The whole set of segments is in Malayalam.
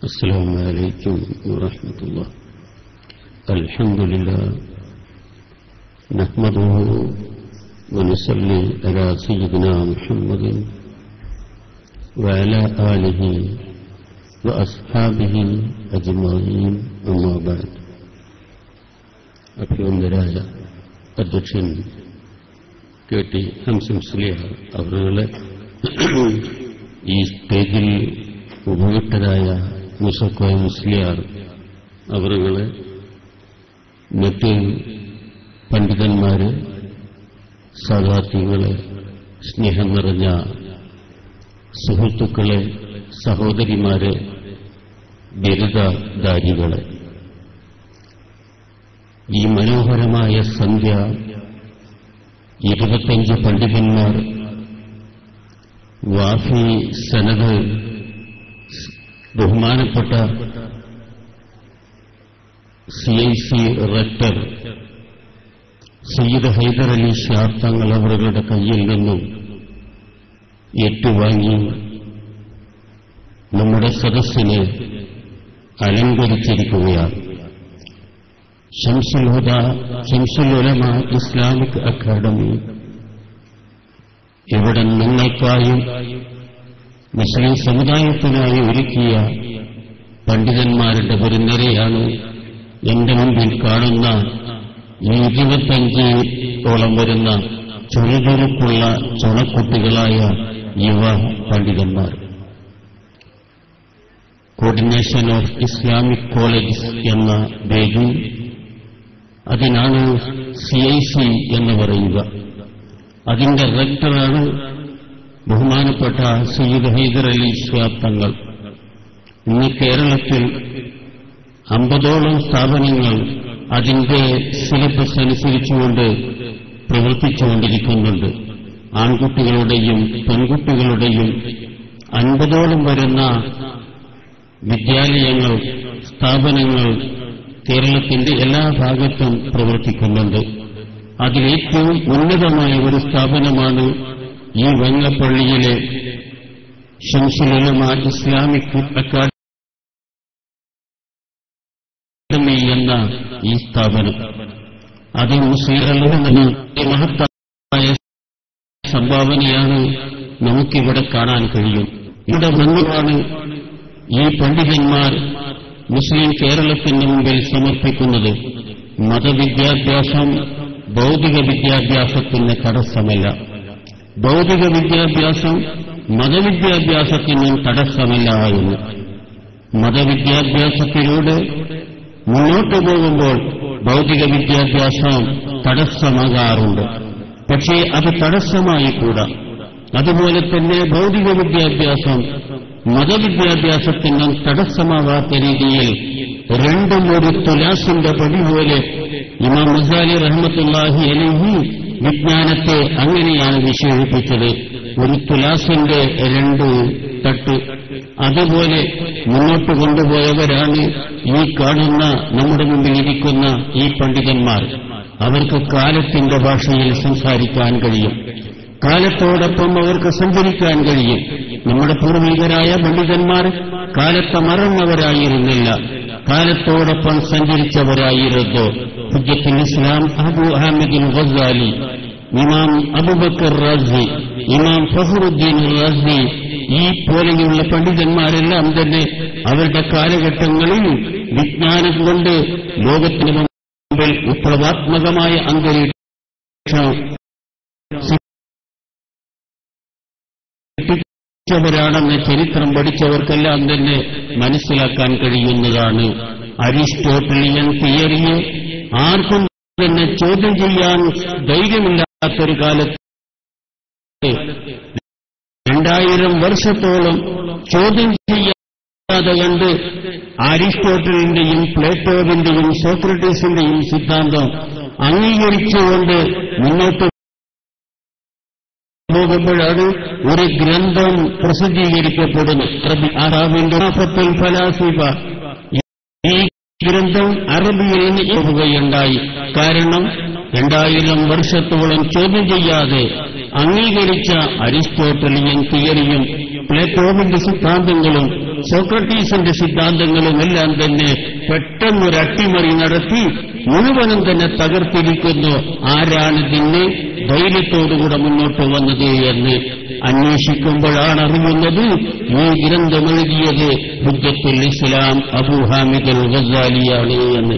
السلام عليكم ورحمة الله. الحمد لله نحمده ونصلي على سيدنا محمد وعلى آله وأصحابه أجمعين أما بعد. അഭിവന്ദരായ അധ്യക്ഷൻ KT ഹംസ മുസ്ലിയാർ അവരുടെ ഈ സ്റ്റേജിൽ ഉപവിട്ടരായ മുസക്കോയ മുസ്ലിയാർ അവരുടെ മറ്റ് പണ്ഡിതന്മാര്, സാധാർത്ഥികളെ, സ്നേഹം നിറഞ്ഞ സുഹൃത്തുക്കളെ, സഹോദരിമാരെ, ബിരുദധാരികളെ, ഈ മനോഹരമായ സന്ധ്യ 25 പണ്ഡിതന്മാർ, വാഫി സനദ്, ബഹുമാനപ്പെട്ട CIC റക്ടർ സയ്യിദ് ഹൈദർ അലി ഷിഹാബ് തങ്ങൾ അവരുടെ കയ്യിൽ നിന്നും ഏറ്റുവാങ്ങി നമ്മുടെ സദസ്സിനെ അലങ്കരിച്ചിരിക്കുകയാണ്. ഷംസുൽ ഹുദ ഷംസുൽ ഉലമ ഇസ്ലാമിക് അക്കാദമി ഇവിടെ നിങ്ങൾക്കായും മുസ്ലിം സമുദായത്തിനായി ഒരുക്കിയ പണ്ഡിതന്മാരുടെ ഒരു നിരയാണ് എന്റെ മുമ്പിൽ കാണുന്ന ഈ 25ഓളം വരുന്ന ചുറുചുറുക്കുള്ള ചുണക്കുട്ടികളായ യുവ പണ്ഡിതന്മാർ. കോർഡിനേഷൻ ഓഫ് ഇസ്ലാമിക് കോളേജ് എന്ന വേദി, അതിനാണ് CIC എന്ന് പറയുക. അതിന്റെ റക്ടറാണ് ബഹുമാനപ്പെട്ട സയ്യിദ് ഹൈദർ അലി ഷിഹാബ് തങ്ങൾ. ഇന്ന് കേരളത്തിൽ 50ഓളം സ്ഥാപനങ്ങൾ അതിന്റെ സിലബസ് അനുസരിച്ചുകൊണ്ട് പ്രവർത്തിച്ചുകൊണ്ടിരിക്കുന്നുണ്ട്. ആൺകുട്ടികളുടെയും പെൺകുട്ടികളുടെയും 50ഓളം വരുന്ന വിദ്യാലയങ്ങൾ, സ്ഥാപനങ്ങൾ കേരളത്തിന്റെ എല്ലാ ഭാഗത്തും പ്രവർത്തിക്കുന്നുണ്ട്. അതിലേറ്റവും ഉന്നതമായ ഒരു സ്ഥാപനമാണ് ഈ വെങ്ങപ്പള്ളിയിലെ ഷംസുൽ ഉലമ ഇസ്ലാമിക് അക്കാദമി എന്ന ഈ സ്ഥാപനം. അത് മുസ്ലിങ്ങളുടെ മഹത്തായ സംഭാവനയാണ് നമുക്കിവിടെ കാണാൻ കഴിയും. ഇവിടെ വന്നുമാണ് ഈ പണ്ഡിതന്മാർ മുസ്ലിം കേരളത്തിന് മുമ്പിൽ സമർപ്പിക്കുന്നത്. മതവിദ്യാഭ്യാസം ഭൗതിക വിദ്യാഭ്യാസത്തിന് തടസ്സമല്ല. ഭൗതിക വിദ്യാഭ്യാസം മതവിദ്യാഭ്യാസത്തിനും തടസ്സമല്ല എന്ന്. മതവിദ്യാഭ്യാസത്തിലൂടെ മുന്നോട്ടു പോകുമ്പോൾ ഭൗതിക വിദ്യാഭ്യാസം തടസ്സമാകാറുണ്ട്. പക്ഷേ അത് തടസ്സമായിക്കൂടാ. അതുപോലെ തന്നെ ഭൗതിക വിദ്യാഭ്യാസം മതവിദ്യാഭ്യാസത്തിനും തടസ്സമാകാത്ത രീതിയിൽ രണ്ടും ഒരു തുലാസിന്റെ പടി പോലെ ഇമാം ഗസാലി റഹ്മത്തുള്ളാഹി അലൈഹി വിജ്ഞാനത്തെ അങ്ങനെയാണ് വിശേഷിപ്പിച്ചത്. ഒരു തുലാസിന്റെ 2 തട്ട്. അതുപോലെ മുന്നോട്ട് കൊണ്ടുപോയവരാണ് ഈ കാണുന്ന നമ്മുടെ മുമ്പിൽ ഇരിക്കുന്ന ഈ പണ്ഡിതന്മാർ. അവർക്ക് കാലത്തിന്റെ ഭാഷയിൽ സംസാരിക്കാൻ കഴിയും. കാലത്തോടൊപ്പം അവർക്ക് സഞ്ചരിക്കാൻ കഴിയും. നമ്മുടെ പൂർവികരായ പണ്ഡിതന്മാർ കാലത്തെ മറന്നവരായിരുന്നില്ല, കാലത്തോടൊപ്പം സഞ്ചരിച്ചവരായിരുന്നു. ഹുജ്ജത്തുൽ ഇസ്ലാം അബൂ അഹ്മദ് ഗസാലി, ഇമാം അബൂബക്കർ റാസി, ഇമാം ഫഖ്റുദ്ദീൻ റാസി, ഈ പോലെയുള്ള പണ്ഡിതന്മാരെല്ലാം തന്നെ അവരുടെ കാലഘട്ടങ്ങളിൽ വിജ്ഞാനം കൊണ്ട് ലോകത്തിന് മുമ്പിൽ വിപ്ലവാത്മകമായ അന്തരീക്ഷം ാണെന്ന് ചരിത്രം പഠിച്ചവർക്കെല്ലാം തന്നെ മനസ്സിലാക്കാൻ കഴിയുന്നതാണ്. അരിസ്റ്റോട്ടലിയൻ തിയറിയെ ആർക്കും തന്നെ ചോദ്യം ചെയ്യാൻ ധൈര്യമില്ലാത്തൊരു കാലത്ത് 2000 വർഷത്തോളം ചോദ്യം ചെയ്യാതെ കണ്ട് അരിസ്റ്റോട്ടലിന്റെയും പ്ലേറ്റോവിന്റെയും സോക്രട്ടീസിന്റെയും സിദ്ധാന്തം അംഗീകരിച്ചുകൊണ്ട് മുന്നോട്ട് പോകുമ്പോഴാണ് ഒരു ഗ്രന്ഥം പ്രസിദ്ധീകരിക്കപ്പെടുന്നത്. ഈ ഗ്രന്ഥം അറബിയിൽ നിന്ന് എഴുതുകയുണ്ടായി. കാരണം 2000 വർഷത്തോളം ചോദ്യം ചെയ്യാതെ അംഗീകരിച്ച അരിസ്റ്റോട്ടലിയൻ തിയറിയും പ്ലേറ്റോവിന്റെ സിദ്ധാന്തങ്ങളും സോക്രട്ടീസിന്റെ സിദ്ധാന്തങ്ങളും എല്ലാം തന്നെ പെട്ടെന്നൊരു അട്ടിമറി നടത്തി മുഴുവനും തന്നെ തകർത്തിരിക്കുന്നു. ആരാണിതിന് ധൈര്യത്തോടുകൂടെ മുന്നോട്ട് വന്നത് എന്ന് അന്വേഷിക്കുമ്പോഴാണ് അറിയുന്നത് ഈ ഗ്രന്ഥമെഴുതിയത് ഹുജ്ജത്തുൽ ഇസ്ലാം അബൂ ഹാമിദ് അൽ ഗസാലിയാണ് എന്ന്.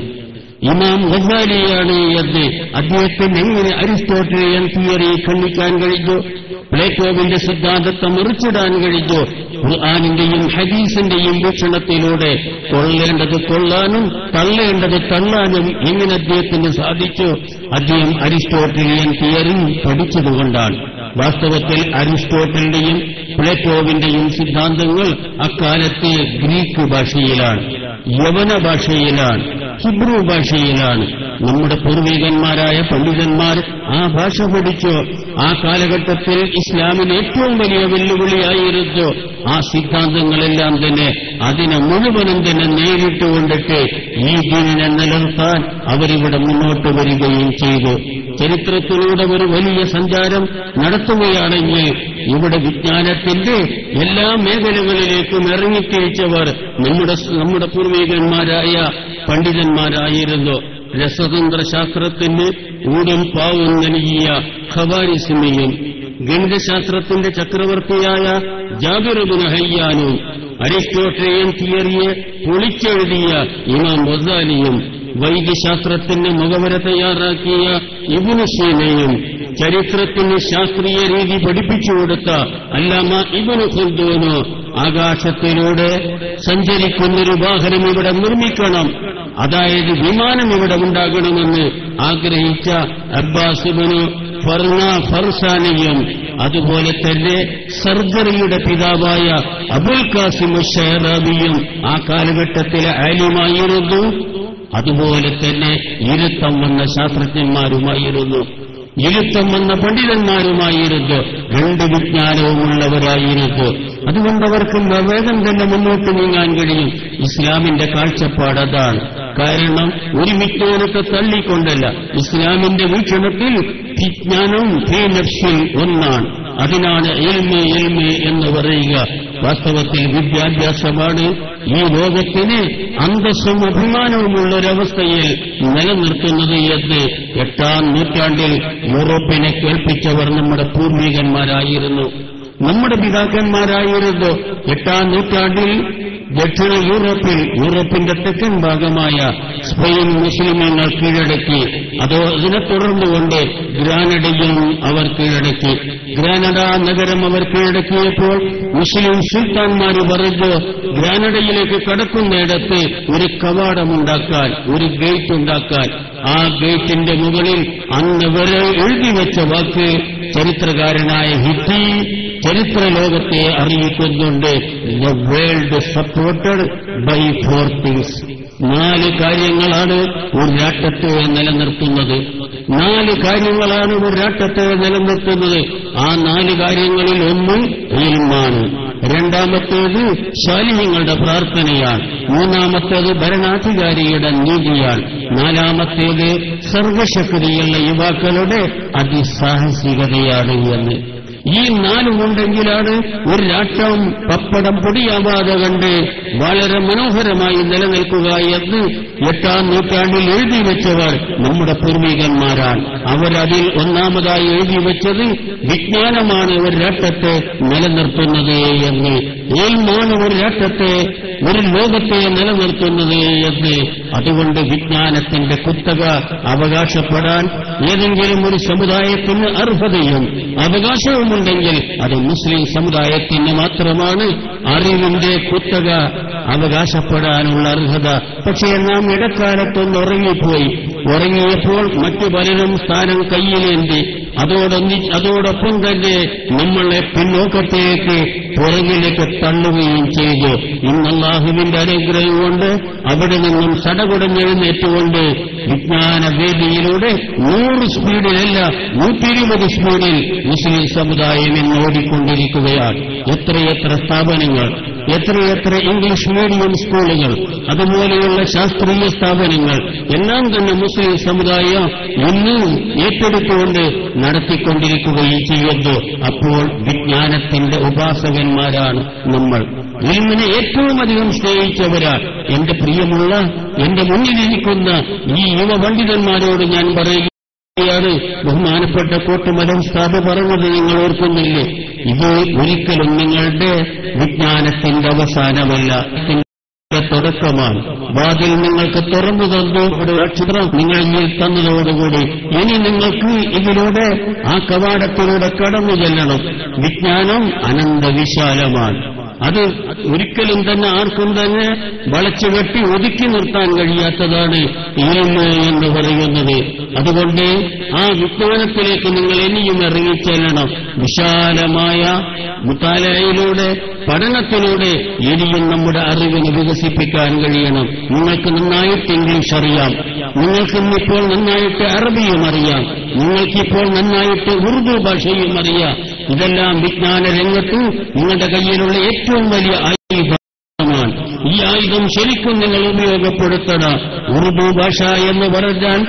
ഇമാം ഗസാലിയാണ് എന്ന് അദ്ദേഹത്തിന് എങ്ങനെ അരിസ്റ്റോട്ടലിയൻ തിയറി ഖണ്ഡിക്കാൻ കഴിഞ്ഞു, പ്ലേറ്റോവിന്റെ സിദ്ധാന്തത്തെ മറിച്ചിടാൻ കഴിഞ്ഞു? ഖുർആനിന്റെയും ഹദീസിന്റെയും വീക്ഷണത്തിലൂടെ കൊള്ളേണ്ടത് കൊള്ളാനും തള്ളേണ്ടത് തള്ളാനും എങ്ങനെ അദ്ദേഹത്തിന് സാധിച്ചു? അദ്ദേഹം അരിസ്റ്റോട്ടലിയൻ തിയറി പഠിച്ചതുകൊണ്ടാണ്. വാസ്തവത്തിൽ അരിസ്റ്റോട്ടലിന്റെയും പ്ലേറ്റോവിന്റെയും സിദ്ധാന്തങ്ങൾ അക്കാലത്തെ ഗ്രീക്ക് ഭാഷയിലാണ്, യവന ഭാഷയിലാണ്, ഹിബ്രു ഭാഷയിലാണ്. നമ്മുടെ പൂർവികന്മാരായ പണ്ഡിതന്മാർ ആ ഭാഷ പഠിച്ചു. ആ കാലഘട്ടത്തിൽ ഇസ്ലാമിന് ഏറ്റവും വലിയ വെല്ലുവിളിയായിരുന്നു ആ സിദ്ധാന്തങ്ങളെല്ലാം തന്നെ. അതിനെ മുഴുവനും തന്നെ നേരിട്ടുകൊണ്ടിട്ട് ഈ ദീനിനെ നിലനിർത്താൻ അവരിവിടെ മുന്നോട്ട് വരികയും ചെയ്തു. ചരിത്രത്തിലൂടെ ഒരു വലിയ സഞ്ചാരം നടത്തുകയാണെങ്കിൽ ഇവിടെ വിജ്ഞാനത്തിന്റെ എല്ലാ മേഖലകളിലേക്കും ഇറങ്ങിത്തിരിച്ചവർ നമ്മുടെ പൂർവികന്മാരായ പണ്ഡിതന്മാരായിരുന്നു. രസതന്ത്ര ശാസ്ത്രത്തിന് ഊടും പാവും നൽകിയ ഖവാരിസിമിയും ഗണിതശാസ്ത്രത്തിന്റെ ചക്രവർത്തിയായ ജാബിർ ഇബ്നു ഹയ്യാനും അരിസ്റ്റോട്ടലിയൻ തിയറിയെ പൊളിച്ചെഴുതിയ ഇമാം ഗസാലിയും വൈദ്യശാസ്ത്രത്തിന് മുഖവര തയ്യാറാക്കിയ ഇബ്നു സീനയും ചരിത്രത്തിന് ശാസ്ത്രീയ രീതി പഠിപ്പിച്ചുകൊടുത്ത അല്ലാമ ഇബ്നു ഖൽദൂനോ ആകാശത്തിലൂടെ സഞ്ചരിക്കുന്നൊരു വാഹനം ഇവിടെ നിർമ്മിക്കണം, അതായത് വിമാനം ഇവിടെ ഉണ്ടാകണമെന്ന് ആഗ്രഹിച്ച അബ്ബാസ് ഇബ്നു ഫർസാനിയും അതുപോലെ തന്നെ സർജറിയുടെ പിതാവായ അബുൽ ഖാസിം അശ്ശഅറാബിയും ആ കാലഘട്ടത്തിലെ ആലിമായിരുന്നു. അതുപോലെ തന്നെ ഇരുത്തം വന്ന ശാസ്ത്രജ്ഞന്മാരുമായിരുന്നു, ഇരുത്തം വന്ന പണ്ഡിതന്മാരുമായിരുന്നു. രണ്ട് വിജ്ഞാനവുമുള്ളവരായിരുന്നു. അതുകൊണ്ടവർക്ക് വേഗം തന്നെ മുന്നോട്ട് നീങ്ങാൻ കഴിയും. ഇസ്ലാമിന്റെ കാഴ്ചപ്പാട് അതാണ്. കാരണം ഒരു വിജ്ഞാനത്തെ തള്ളിക്കൊണ്ടല്ല. ഇസ്ലാമിന്റെ വീക്ഷണത്തിൽ വിജ്ഞാനം ഫീ നഫ്സിൽ ഒന്നാണ്. അതിനാണ് ഇൽമ് എന്ന് പറയുക. വാസ്തവത്തിൽ വിദ്യാഭ്യാസമാണ് ഈ ലോകത്തിന് അന്തസ്സും അഭിമാനവുമുള്ളൊരവസ്ഥയിൽ നിലനിർത്തുന്നത് എന്ന് 8ാം നൂറ്റാണ്ടിൽ യൂറോപ്പിനെ കേൾപ്പിച്ചവർ നമ്മുടെ പൂർവികന്മാരായിരുന്നു, നമ്മുടെ പിതാക്കന്മാരായിരുന്നു. 8ാം നൂറ്റാണ്ടിൽ ദക്ഷിണ യൂറോപ്പിന്റെ തെക്കൻ ഭാഗമായ സ്പെയിൻ മുസ്ലിമീങ്ങൾ കീഴടക്കി. അതിനെ തുടർന്നുകൊണ്ട് ഗ്രാനഡയും അവർ കീഴടക്കി. ഗ്രാനഡ നഗരം അവർ കീഴടക്കിയപ്പോൾ മുസ്ലിം സുൽത്താൻമാര് പറഞ്ഞു, ഗ്രാനഡയിലേക്ക് കടക്കുന്നിടത്ത് ഒരു കവാടമുണ്ടാക്കാൻ, ഒരു ഗേറ്റ് ഉണ്ടാക്കാൻ. ആ ഗേറ്റിന്റെ മുകളിൽ അന്ന് വരെ എഴുതിവെച്ച വാക്ക് ചരിത്രകാരനായ ഹിറ്റി ചരിത്ര ലോകത്തെ അറിയിക്കുന്നുണ്ട്. The world supported by 4 things. 4 കാര്യങ്ങളാണ് ഒരു രാഷ്ട്രത്തെ നിലനിർത്തുന്നത്. 4 കാര്യങ്ങളാണ് ഒരു രാഷ്ട്രത്തെ നിലനിർത്തുന്നത്. ആ 4 കാര്യങ്ങളിൽ ഒന്ന് ഇൽമാണ്, രണ്ടാമത്തേത് ശാലിഹ്യങ്ങളുടെ പ്രാർത്ഥനയാണ്, മൂന്നാമത്തേത് ഭരണാധികാരിയുടെ നീതിയാണ്, നാലാമത്തേത് സർവശക്തിയുള്ള യുവാക്കളുടെ അതിസാഹസികതയാണ് എന്ന്. ഈ 4 ഉണ്ടെങ്കിലാണ് ഒരു രാഷ്ട്രം പപ്പടം പൊടിയാവാതെ കണ്ട് വളരെ മനോഹരമായി നിലനിൽക്കുക എന്ന് 8ാം നൂറ്റാണ്ടിൽ എഴുതി വെച്ചവർ നമ്മുടെ പൂർവികന്മാരാണ്. അവരതിൽ ഒന്നാമതായി എഴുതി വെച്ചത് വിജ്ഞാനമാണ് ഒരു രാഷ്ട്രത്തെ നിലനിർത്തുന്നത് എന്ന്, ഏൽമാണ് ഒരു രാഷ്ട്രത്തെ, ഒരു ലോകത്തെ നിലനിർത്തുന്നത് എന്ന്. അതുകൊണ്ട് വിജ്ഞാനത്തിന്റെ കുത്തക അവകാശപ്പെടാൻ ഏതെങ്കിലും ഒരു സമുദായത്തിന് അർഹതയും അവകാശവുമുണ്ടെങ്കിൽ അത് മുസ്ലിം സമുദായത്തിന് മാത്രമാണ് അറിവിന്റെ കുത്തക അവകാശപ്പെടാനുള്ള അർഹത. പക്ഷേ നാം ഇടക്കാലത്തൊന്ന് ഉറങ്ങിയപ്പോൾ മറ്റു പലരും സ്ഥാനം കയ്യിലേന്തി അതോടൊപ്പം തന്നെ നമ്മളെ പിന്നോക്കത്തേക്ക് പുറകിലേക്ക് തള്ളുകയും ചെയ്തു. ഇന്നല്ലാഹുവിന്റെ അനുഗ്രഹം കൊണ്ട് അവിടെ നിന്നും സടകുടഞ്ഞെഴുന്നേറ്റുകൊണ്ട് വിജ്ഞാനവേദിയിലൂടെ 100 സ്പീഡിലല്ല 120 സ്പീഡിൽ മുസ്ലിം സമുദായം ഇന്ന് ഓടിക്കൊണ്ടിരിക്കുകയാണ്. എത്രയെത്ര സ്ഥാപനങ്ങൾ എത്രയെത്ര ഇംഗ്ലീഷ് മീഡിയം സ്കൂളുകൾ, അതുപോലെയുള്ള ശാസ്ത്രീയ സ്ഥാപനങ്ങൾ എല്ലാം തന്നെ മുസ്ലിം സമുദായം ഇന്ന് ഏറ്റെടുത്തുകൊണ്ട് നടത്തിക്കൊണ്ടിരിക്കുകയും ചെയ്യുന്നു. അപ്പോൾ വിജ്ഞാനത്തിന്റെ ഉപാസകന്മാരാണ് നമ്മൾ. ഇൽമിനെ ഏറ്റവും അധികം സ്നേഹിച്ചവരാണ്. എന്റെ പ്രിയമുള്ള, എന്റെ മുന്നിലിരിക്കുന്ന ഈ യുവ പണ്ഡിതന്മാരോട് ഞാൻ പറയുകയാണ്, ബഹുമാനപ്പെട്ട കോട്ടുമല ഉസ്താദ് പറഞ്ഞത് നിങ്ങൾ ഓർക്കുന്നില്ലേ? ഇത് ഒരിക്കലും നിങ്ങളുടെ വിജ്ഞാനത്തിന്റെ അവസാനമല്ല, തുടക്കമാണ്. വാതിൽ നിങ്ങൾക്ക് തുറന്നു തന്നു, നക്ഷത്രം നിങ്ങളിൽ തന്നതോടുകൂടി ഇനി നിങ്ങൾക്ക് ഇതിലൂടെ ആ കവാടത്തിലൂടെ കടന്നു ചെല്ലണം. വിജ്ഞാനം അനന്തവിശാലമാണ്. അത് ഒരിക്കലും തന്നെ ആർക്കും തന്നെ വളച്ചുകെട്ടി ഒതുക്കി നിർത്താൻ കഴിയാത്തതാണ് ഇൽമ് എന്ന് പറയുന്നത്. അതുകൊണ്ട് ആ വിജ്ഞാനത്തിലേക്ക് നിങ്ങൾ ഇനിയും ഇറങ്ങിച്ചെല്ലണം. വിശാലമായ മുതാലയിലൂടെ, പഠനത്തിലൂടെ ഇനിയും നമ്മുടെ അറിവിനെ വികസിപ്പിക്കാൻ കഴിയണം. നിങ്ങൾക്ക് നന്നായിട്ട് ഇംഗ്ലീഷ് അറിയാം, നിങ്ങൾക്കിന്നിപ്പോൾ നന്നായിട്ട് അറബിയും അറിയാം, നിങ്ങൾക്കിപ്പോൾ നന്നായിട്ട് ഉറുദു ഭാഷയും അറിയാം. ഇതെല്ലാം വിജ്ഞാന രംഗത്ത് നിങ്ങളുടെ കയ്യിലുള്ള ഏറ്റവും വലിയ ആയുധമാണ്. ഈ ആയുധം ശരിക്കും നിങ്ങൾ ഉപയോഗപ്പെടുത്തണം. ഉറുദു ഭാഷ എന്ന് പറഞ്ഞാൽ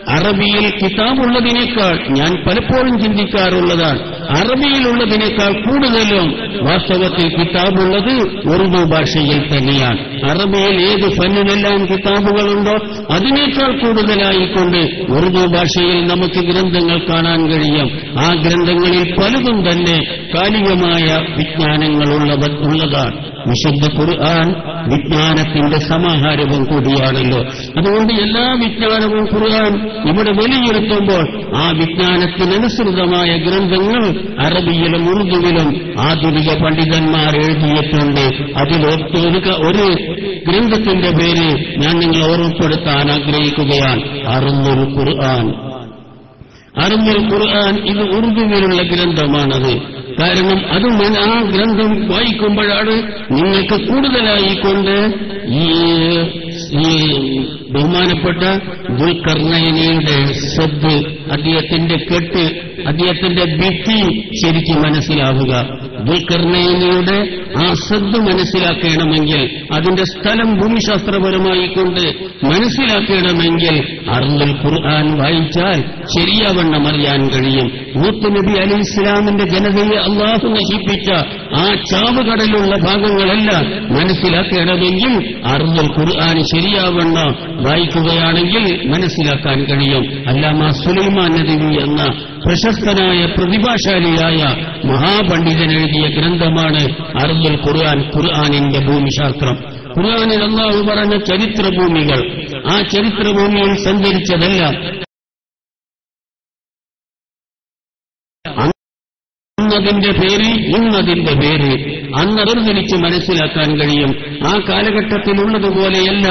അറബിയിൽ കിതാബുള്ളതിനേക്കാൾ, ഞാൻ പലപ്പോഴും ചിന്തിക്കാറുള്ളതാണ്, അറബിയിലുള്ളതിനേക്കാൾ കൂടുതലും വാസ്തവത്തിൽ കിതാബുള്ളത് ഉറുദു ഭാഷയിൽ തന്നെയാണ്. അറബിയിൽ ഏത് ഫന്നിനെല്ലാം കിതാബുകളുണ്ടോ അതിനേക്കാൾ കൂടുതലായിക്കൊണ്ട് ഉറുദു ഭാഷയിൽ നമുക്ക് ഗ്രന്ഥങ്ങൾ കാണാൻ കഴിയും. ആ ഗ്രന്ഥങ്ങളിൽ പലതും തന്നെ കാലികമായ വിജ്ഞാനങ്ങളുള്ളതാണ്. വിശുദ്ധ ഖുർആൻ വിജ്ഞാനത്തിന്റെ സമാഹാരവും കൂടിയാണല്ലോ. അതുകൊണ്ട് എല്ലാ വിജ്ഞാനവും ഖുർആൻ ഇവിടെ വിലയിരുത്തുമ്പോൾ ആ വിജ്ഞാനത്തിനനുസൃതമായ ഗ്രന്ഥങ്ങൾ അറബിയിലും ഉറുദുവിലും ആധുനിക പണ്ഡിതന്മാർ എഴുതിയിട്ടുണ്ട്. ഒരു ഗ്രന്ഥത്തിന്റെ പേര് ഞാൻ നിങ്ങളെ ഓർമ്മപ്പെടുത്താൻ ആഗ്രഹിക്കുകയാണ്. അറുന്നുൽ ഖുർആൻ. അറുന്നുൽ ഖുർആൻ ഇത് ഉറുദുവിലുള്ള ഗ്രന്ഥമാണത്. കാരണം അത് ആ ഗ്രന്ഥം വായിക്കുമ്പോഴാണ് നിങ്ങൾക്ക് കൂടുതലായിക്കൊണ്ട് ഈ ബഹുമാനപ്പെട്ട ദുൽഖർനൈനിയുടെ സദ്, അദ്ദേഹത്തിന്റെ കെട്ട്, അദ്ദേഹത്തിന്റെ ഭിത്തി ശരിക്കും മനസ്സിലാവുക. ദുൽഖർനൈനിയുടെ ആ സദ് മനസ്സിലാക്കണമെങ്കിൽ, അതിന്റെ സ്ഥലം ഭൂമിശാസ്ത്രപരമായി കൊണ്ട് മനസ്സിലാക്കണമെങ്കിൽ അറുന്നുൽ ഖുർആൻ വായിച്ചാൽ ശരിയാവണ്ണം അറിയാൻ കഴിയും. ലൂത്ത് നബി അലൈഹി ഇസ്ലാമിന്റെ ജനതയെ അള്ളാഹു നശിപ്പിച്ച ആ ചാവുകടലുള്ള ഭാഗങ്ങളെല്ലാം മനസ്സിലാക്കണമെങ്കിൽ അറുന്നുൽ ഖുർആൻ ശരിയാവണ്ണം വായിക്കുകയാണെങ്കിൽ മനസ്സിലാക്കാൻ കഴിയും. അല്ലാമ സുലൈമാൻ നദവി എന്ന പ്രശസ്തനായ പ്രതിഭാശാലിയായ മഹാപണ്ഡിതൻ എഴുതിയ ഗ്രന്ഥമാണ് അറുന്നുൽ ഖുർആൻ, ഖുർആനിന്റെ ഭൂമിശാസ്ത്രം. ഖുർആനിൽ അല്ലാഹു പറഞ്ഞ ചരിത്രഭൂമികൾ, ആ ചരിത്രഭൂമിയിൽ സഞ്ചരിച്ചതെല്ലാം അന്നതിന്റെ പേര്, ഇന്നതിന്റെ പേര് അന്നതിരിച്ച് മനസ്സിലാക്കാൻ കഴിയും. ആ കാലഘട്ടത്തിലുള്ളതുപോലെയല്ല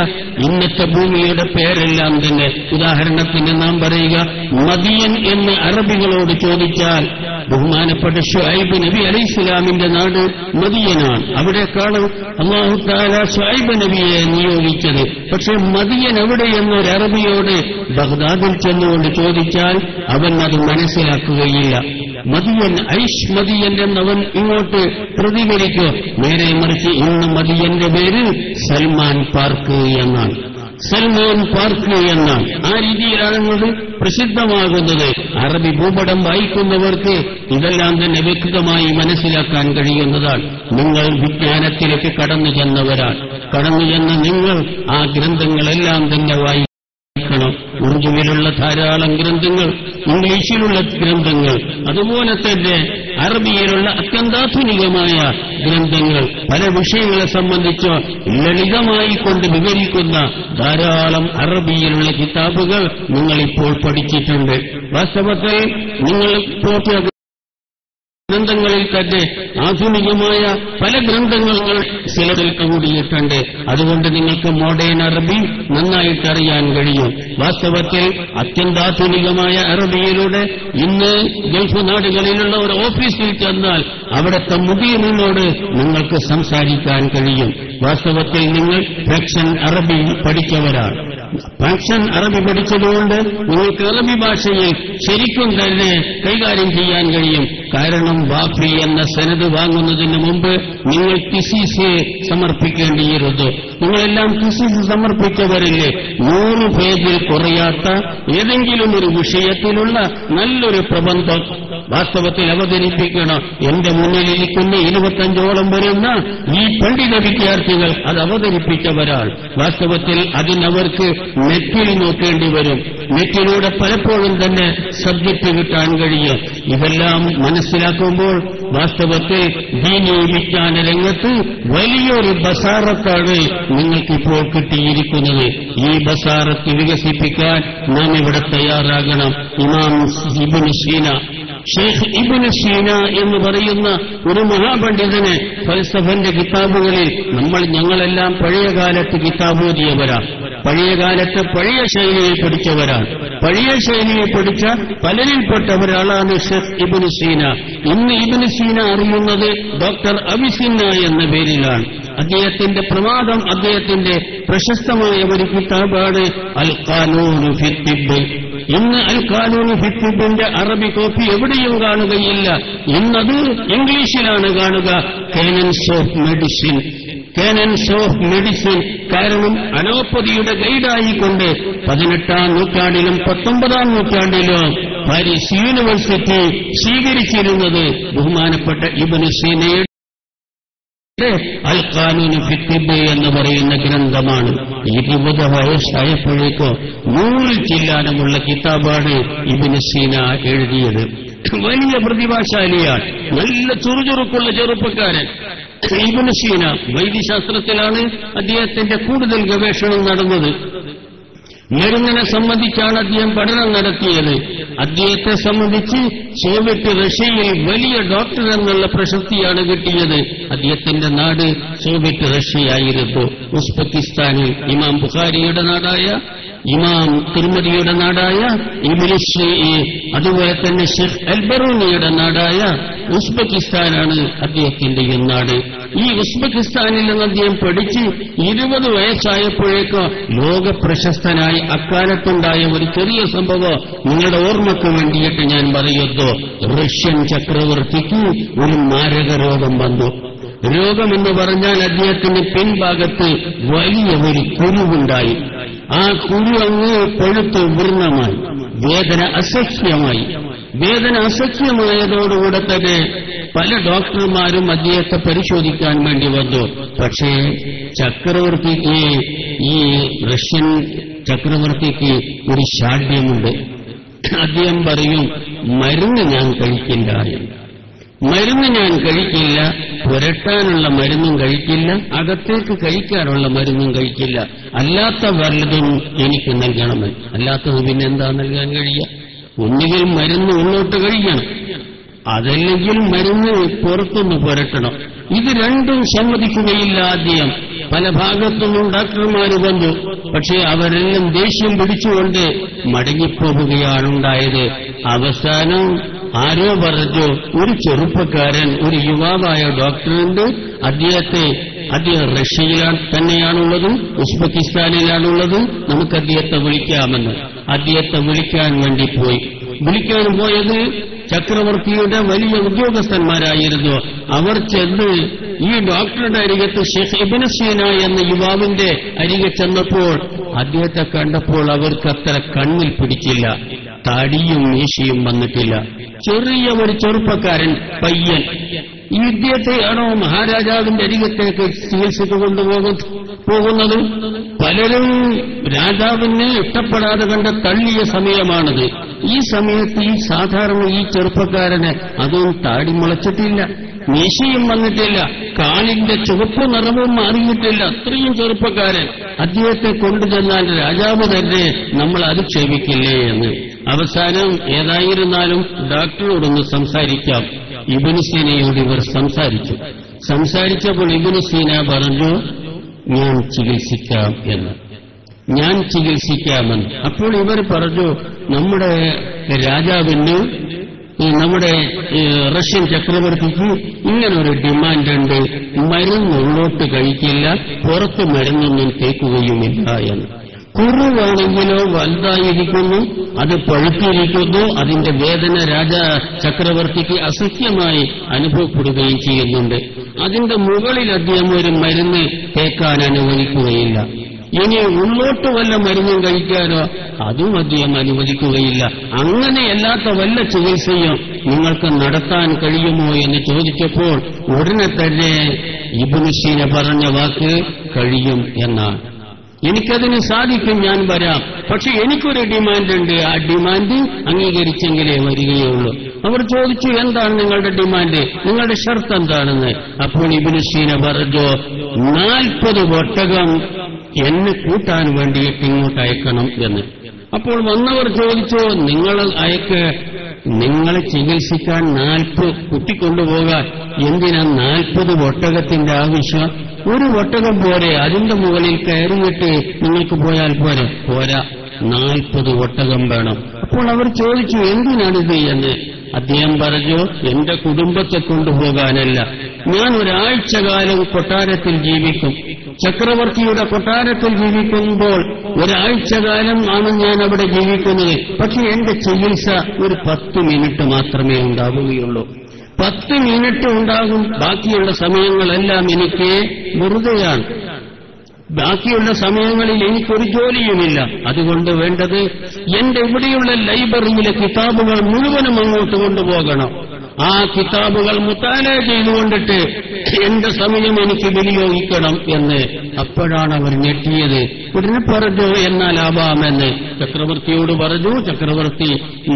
ഇന്നത്തെ ഭൂമിയുടെ പേരെല്ലാം തന്നെ. ഉദാഹരണത്തിന് നാം പറയുക, മദിയൻ എന്ന് അറബികളോട് ചോദിച്ചാൽ ബഹുമാനപ്പെട്ട ശുഐബ് നബി അലൈഹിസ്സലാമിന്റെ നാട് മദിയനാണ്. അവിടേക്കാണ് അല്ലാഹു തആല ശുഐബ് നബിയെ നിയോഗിച്ചത്. പക്ഷെ മദിയൻ എവിടെയെന്നൊരു അറബിയോട് ബഗ്ദാദിൽ ചെന്നുകൊണ്ട് ചോദിച്ചാൽ അവൻ അത് മനസ്സിലാക്കുകയില്ല. മദിയൻ, ഐഷ് മദിയൻ എന്നവൻ ഇങ്ങോട്ട് പ്രതികരിക്കും. നേരെ മറിച്ച് ഇന്ന് മദിയന്റെ പേര് സൽമാൻ പാർക്ക് എന്നാണ്. സൽമാൻ പാർക്ക് എന്നാണ്. ആ രീതിയിലാണത് പ്രസിദ്ധമാകുന്നത്. അറബി ഭൂപടം വായിക്കുന്നവർക്ക് ഇതെല്ലാം തന്നെ വ്യക്തമായി മനസ്സിലാക്കാൻ കഴിയുന്നതാണ്. നിങ്ങൾ വിജ്ഞാനത്തിലേക്ക് കടന്നു ചെന്നവരാണ്. കടന്നു ചെന്ന നിങ്ങൾ ആ ഗ്രന്ഥങ്ങളെല്ലാം തന്നെ വായിക്കണം. ഉറുദുവിലുള്ള ധാരാളം ഗ്രന്ഥങ്ങൾ, ഇംഗ്ലീഷിലുള്ള ഗ്രന്ഥങ്ങൾ, അതുപോലെ തന്നെ അറബിയിലുള്ള അത്യന്താധുനികമായ ഗ്രന്ഥങ്ങൾ, പല വിഷയങ്ങളെ സംബന്ധിച്ച് ലളിതമായി കൊണ്ട് വിവരിക്കുന്ന ധാരാളം അറബിയിലുള്ള കിതാബുകൾ നിങ്ങളിപ്പോൾ പഠിച്ചിട്ടുണ്ട്. വാസ്തവത്തിൽ നിങ്ങൾ ഗ്രന്ഥങ്ങളിൽ തന്നെ ആധുനികമായ പല ഗ്രന്ഥങ്ങൾ സിലബിൽ കൂടിയിട്ടുണ്ട്. അതുകൊണ്ട് നിങ്ങൾക്ക് മോഡേൺ അറബി നന്നായിട്ട് അറിയാൻ കഴിയും. വാസ്തവത്തിൽ അത്യന്താധുനികമായ അറബിയിലൂടെ ഇന്ന് ഗൾഫ് നാടുകളിലുള്ള ഒരു ഓഫീസിൽ ചെന്നാൽ അവിടുത്തെ മുദീറിനോട് നിങ്ങൾക്ക് സംസാരിക്കാൻ കഴിയും. വാസ്തവത്തിൽ നിങ്ങൾ ഫ്രാക്ഷൻ അറബി പഠിച്ചവരാണ്. ഫ്രാക്ഷൻ അറബി പഠിച്ചതുകൊണ്ട് നിങ്ങൾക്ക് അറബി ഭാഷയിൽ ശരിക്കും തന്നെ കൈകാര്യം ചെയ്യാൻ കഴിയും. കാരണം വാഫി എന്ന സനത് വാങ്ങുന്നതിന് മുമ്പ് നിങ്ങൾ തിസീസ് സമർപ്പിക്കേണ്ടിയിരുന്നു. നിങ്ങളെല്ലാം തിസീസ് സമർപ്പിച്ചവരില്ലേ? 100 പേജിൽ കുറയാത്ത ഏതെങ്കിലും ഒരു വിഷയത്തിലുള്ള നല്ലൊരു പ്രബന്ധം വാസ്തവത്തിൽ അവതരിപ്പിക്കണം. എന്റെ മുന്നിലിരിക്കുന്ന 25ഓളം വരുന്ന ഈ പണ്ഡിത വിദ്യാർത്ഥികൾ അത് അവതരിപ്പിച്ചവരാൾ. വാസ്തവത്തിൽ അതിനവർക്ക് നെറ്റിൽ നോക്കേണ്ടി വരും. നെറ്റിലൂടെ പലപ്പോഴും തന്നെ സബ്ജക്റ്റ് കിട്ടാൻ കഴിയും. ഇതെല്ലാം മനസ്സിലാക്കുമ്പോൾ വാസ്തവത്തിൽ ദീനീ വിജ്ഞാന രംഗത്ത് വലിയൊരു ബസാറത്താണ് നിങ്ങൾക്കിപ്പോൾ കിട്ടിയിരിക്കുന്നത്. ഈ ബസാറത്ത് വികസിപ്പിക്കാൻ നാം ഇവിടെ തയ്യാറാകണം. ഇമാം ഇബ്നു സീന, ഷെയ്ഖ് ഇബ്നു സീന എന്ന് പറയുന്ന ഒരു മഹാപണ്ഡിതന് ഫൽസഫന്റെ കിതാബുകളിൽ ഞങ്ങളെല്ലാം പഴയകാലത്ത് കിതാബ് ഓതിയവരാണ്. പഴയകാലത്ത് പഴയ ശൈലിയിൽ പഠിച്ചവരാണ്. പഴയ ശൈലിയിൽ പഠിച്ച പലരിൽപ്പെട്ട ഒരാളാണ് ഷെയ്ഖ് ഇബ്നു സീന. ഇന്ന് ഇബ്നു സീന അറിയുന്നത് ഡോക്ടർ അവിസിന്ന എന്ന പേരിലാണ്. അദ്ദേഹത്തിന്റെ പ്രമാദം, അദ്ദേഹത്തിന്റെ പ്രശസ്തമായ ഒരു കിതാബാണ് അൽ ഖാനൂനു ഫി തിബ്ബ്. ഇന്ന് അൽ ഖാനൂനു ഫി തിബ്ബിന്റെ അറബി കോപ്പി എവിടെയും കാണുകയില്ല. ഇന്നത് ഇംഗ്ലീഷിലാണ് കാണുക. Canons of medicine, canons of medicine. കാരണം അലോപ്പതിയുടെ ഗൈഡായിക്കൊണ്ട് 18ാം നൂറ്റാണ്ടിലും 19ാം നൂറ്റാണ്ടിലും പാരീസ് യൂണിവേഴ്സിറ്റി സ്വീകരിച്ചിരുന്നത് ബഹുമാനപ്പെട്ട ഇബ്നു സീനയുടെ അൽ ഖാനൂനു ഫി തിബ്ബ് എന്ന് പറയുന്ന ഗ്രന്ഥമാണ്. 20 വയസ്സായപ്പോഴേക്കോ 100 ചില്ലാനമുള്ള കിതാബാണ് ഇബ്നു സീന എഴുതിയത്. വലിയ പ്രതിഭാശാലിയാണ്, നല്ല ചുറുചുറുക്കുള്ള ചെറുപ്പക്കാരൻ. ഇബ്നു സീന വൈദ്യശാസ്ത്രത്തിലാണ് അദ്ദേഹത്തിന്റെ കൂടുതൽ ഗവേഷണം നടന്നത്. മരുന്നിനെ സംബന്ധിച്ചാണ് അദ്ദേഹം പഠനം നടത്തിയത്. അദ്ദേഹത്തെ സംബന്ധിച്ച് സോവിയറ്റ് റഷ്യയിൽ വലിയ ഡോക്ടർ എന്നുള്ള പ്രശസ്തിയാണ് കിട്ടിയത്. അദ്ദേഹത്തിന്റെ നാട് സോവിയറ്റ് റഷ്യയായിരുന്നു. ഉസ്ബെക്കിസ്ഥാനിൽ ഇമാം ബുഖാരിയുടെ നാടായ, ഇമാം തിർമിദിയുടെ നാടായ, അതുപോലെ തന്നെ ഷെയ്ഖ് അൽബറൂനിയുടെ നാടായ ഉസ്ബെക്കിസ്ഥാനാണ് അദ്ദേഹത്തിന്റെ ഈ നാട്. ഈ ഉസ്ബെക്കിസ്ഥാനിൽ നിന്ന് അദ്ദേഹം പഠിച്ച് 20 വയസ്സായപ്പോഴേക്കോ ലോക പ്രശസ്തനായി അക്കാലത്തുണ്ടായ ഒരു ചെറിയ സംഭവം നിങ്ങളുടെ ഓർമ്മയ്ക്ക് വേണ്ടിയിട്ട് ഞാൻ പറയുന്നു. റഷ്യൻ ചക്രവർത്തിക്ക് ഒരു മാരക രോഗം വന്നു. രോഗമെന്ന് പറഞ്ഞാൽ അദ്ദേഹത്തിന് പിൻഭാഗത്ത് വലിയ ഒരു കുരുവുണ്ടായി. ആ കുരു അങ്ങ് പഴുത്ത് വൃണമായി, വേദന അസഹ്യമായി. വേദന അസഹ്യമായതോടുകൂടെ തന്നെ പല ഡോക്ടർമാരും അദ്ദേഹത്തെ പരിശോധിക്കാൻ വേണ്ടി വന്നു. പക്ഷേ ചക്രവർത്തിക്ക്, ഈ റഷ്യൻ ചക്രവർത്തിക്ക് ഒരു ശാഠ്യമുണ്ട്. അദ്ദേഹം പറയും, മരുന്ന് ഞാൻ കഴിക്കില്ല എന്ന്. മരുന്ന് ഞാൻ കഴിക്കില്ല, പുരട്ടാനുള്ള മരുന്നും കഴിക്കില്ല, അകത്തേക്ക് കഴിക്കാനുള്ള മരുന്നും കഴിക്കില്ല. അല്ലാത്ത വല്ലതും എനിക്ക് നൽകണമെന്ന്. അല്ലാത്തത് പിന്നെ എന്താ നൽകാൻ കഴിയുക? ഒന്നുകിൽ മരുന്ന് ഉള്ളോട്ട് കഴിക്കണം, അതല്ലെങ്കിൽ മരുന്ന് പുറത്തുനിന്ന് പുരട്ടണം. ഇത് രണ്ടും സമ്മതിക്കുകയില്ല. ആദ്യം പല ഭാഗത്തുനിന്നും ഡോക്ടർമാർ വന്നു. പക്ഷേ അവരെല്ലാം ദേഷ്യം പിടിച്ചുകൊണ്ട് മടങ്ങിപ്പോവുകയാണുണ്ടായത്. അവസാനം ആരോ പറഞ്ഞു, ഒരു ചെറുപ്പക്കാരൻ, ഒരു യുവാവായ ഡോക്ടറുണ്ട്, അദ്ദേഹം റഷ്യയിലാണ് തന്നെയാണുള്ളത്, ഉസ്ബെക്കിസ്ഥാനിലാണുള്ളത്, നമുക്ക് അദ്ദേഹത്തെ വിളിക്കാമെന്ന്. അദ്ദേഹത്തെ വിളിക്കാൻ വേണ്ടി പോയി. വിളിക്കാൻ പോയത് ചക്രവർത്തിയുടെ വലിയ ഉദ്യോഗസ്ഥന്മാരായിരുന്നു. അവർ ചെന്ന് ഈ ഡോക്ടറുടെ അരികത്ത് ഷെയ്ഖ് ഇബ്നു സീന എന്ന യുവാവിന്റെ അരികെ ചെന്നപ്പോൾ അദ്ദേഹത്തെ കണ്ടപ്പോൾ അവർക്ക് അത്ര കണ്ണിൽ പിടിച്ചില്ല. താടിയും മീശയും വന്നിട്ടില്ല. ചെറിയ ഒരു ചെറുപ്പക്കാരൻ പയ്യൻ. ഈ ഇദ്ദേഹത്തെയാണോ മഹാരാജാവിന്റെ അരികത്തേക്ക് ചികിത്സയ്ക്ക് കൊണ്ടുപോകുന്നത്? പലരും രാജാവിന് ഇഷ്ടപ്പെടാതെ കണ്ട തള്ളിയ സമയമാണത്. ഈ സമയത്ത് ഈ സാധാരണ ഈ ചെറുപ്പക്കാരന് അതും താടി മുളച്ചിട്ടില്ല, മീശയും വന്നിട്ടില്ല, കാലിന്റെ ചുവപ്പ് നിറവും മാറിയിട്ടില്ല. അത്രയും ചെറുപ്പക്കാരൻ. അദ്ദേഹത്തെ കൊണ്ടുചെന്നാൽ രാജാവ് തന്നെ നമ്മൾ അധിക്ഷേപിക്കില്ലേ എന്ന്. അവസാനം ഏതായിരുന്നാലും ഡോക്ടറോടൊന്ന് സംസാരിക്കാം. ഇബ്നു സീനയോട് ഇവർ സംസാരിച്ചപ്പോൾ ഇബ്നു സീന പറഞ്ഞു, ഞാൻ ചികിത്സിക്കാം എന്ന്. ഞാൻ ചികിത്സിക്കാമെന്ന്. അപ്പോൾ ഇവർ പറഞ്ഞു, നമ്മുടെ രാജാവിന്, നമ്മുടെ റഷ്യൻ ചക്രവർത്തിക്ക് ഇങ്ങനൊരു ഡിമാൻഡുണ്ട്, മരുന്ന് ഉള്ളോട്ട് കഴിക്കില്ല, പുറത്ത് മരുന്നൊന്നും തേക്കുകയുമില്ല എന്ന്. കുറുവാണെങ്കിലോ വലുതായിരിക്കുന്നു, അത് പഴുത്തിരിക്കുന്നു. അതിന്റെ വേദന ചക്രവർത്തിക്ക് അസഹ്യമായി അനുഭവപ്പെടുകയും ചെയ്യുന്നുണ്ട്. അതിന്റെ മുകളിൽ അദ്ദേഹം ഒരു മരുന്ന് തേക്കാൻ അനുവദിക്കുകയില്ല. ഇനി ഉള്ളോട്ട് വല്ല മരുന്നും കഴിക്കാനോ അതും അദ്ദേഹം അനുവദിക്കുകയില്ല. അങ്ങനെയല്ലാത്ത വല്ല ചികിത്സയും നിങ്ങൾക്ക് നടത്താൻ കഴിയുമോ എന്ന് ചോദിച്ചപ്പോൾ ഉടനെ തന്നെ ഇബ്നു സീന പറഞ്ഞ വാക്ക് കഴിയും എന്നാണ്. എനിക്കതിന് സാധിക്കും, ഞാൻ വരാം. പക്ഷെ എനിക്കൊരു ഡിമാൻഡുണ്ട്, ആ ഡിമാൻഡ് അംഗീകരിച്ചെങ്കിലേ വരികയുള്ളൂ. അവർ ചോദിച്ചു, എന്താണ് നിങ്ങളുടെ ഡിമാൻഡ്, നിങ്ങളുടെ ഷർത്ത് എന്താണെന്ന്. അപ്പോൾ ഇബ്നു സീന പറഞ്ഞു, 40 ഒട്ടകം എന്നെ കൂട്ടാൻ വേണ്ടിയിട്ട് ഇങ്ങോട്ട് അയക്കണം എന്ന്. അപ്പോൾ വന്നവർ ചോദിച്ചു, നിങ്ങളെ ചികിത്സിക്കാൻ 40 കൂട്ടിക്കൊണ്ടുപോകാൻ എന്തിനാ 40 ഒട്ടകത്തിന്റെ ആവശ്യം? ഒരു ഒട്ടകം പോരെ, അതിന്റെ മുകളിൽ കയറിയിട്ട് നിങ്ങൾക്ക് പോയാൽ പോരാ, 40 ഒട്ടകം വേണം. അപ്പോൾ അവർ ചോദിച്ചു, എന്തിനാണിത് എന്ന്. അദ്ദേഹം പറഞ്ഞു, എന്റെ കുടുംബത്തെ കൊണ്ടുപോകാനല്ല, ഞാൻ ഒരാഴ്ച കാലം കൊട്ടാരത്തിൽ ജീവിക്കും. ചക്രവർത്തിയുടെ കൊട്ടാരത്തിൽ ജീവിക്കുമ്പോൾ ഒരാഴ്ച കാലം ആണ് ഞാൻ അവിടെ ജീവിക്കുന്നത്. പക്ഷെ എന്റെ ചികിത്സ ഒരു 10 മിനിറ്റ് മാത്രമേ ഉണ്ടാവുകയുള്ളൂ. 10 മിനിറ്റ് ഉണ്ടാകും. ബാക്കിയുള്ള സമയങ്ങളെല്ലാം എനിക്ക് വെറുതെയാണ്. ബാക്കിയുള്ള സമയങ്ങളിൽ എനിക്കൊരു ജോലിയുമില്ല. അതുകൊണ്ട് വേണ്ടത് എന്റെ ഇവിടെയുള്ള ലൈബ്രറിയിലെ കിതാബുകൾ മുഴുവനും അങ്ങോട്ട് കൊണ്ടുപോകണം. ആ കിതാബുകൾ മുത്താല ചെയ്തുകൊണ്ടിട്ട് എന്റെ സമയം എനിക്ക് വിനിയോഗിക്കണം എന്ന്. അപ്പോഴാണ് അവർ ഞെട്ടിയത്. ഉടനെ പറഞ്ഞു, എന്നാൽ ആവാമെന്ന് ചക്രവർത്തിയോട് പറഞ്ഞു. ചക്രവർത്തി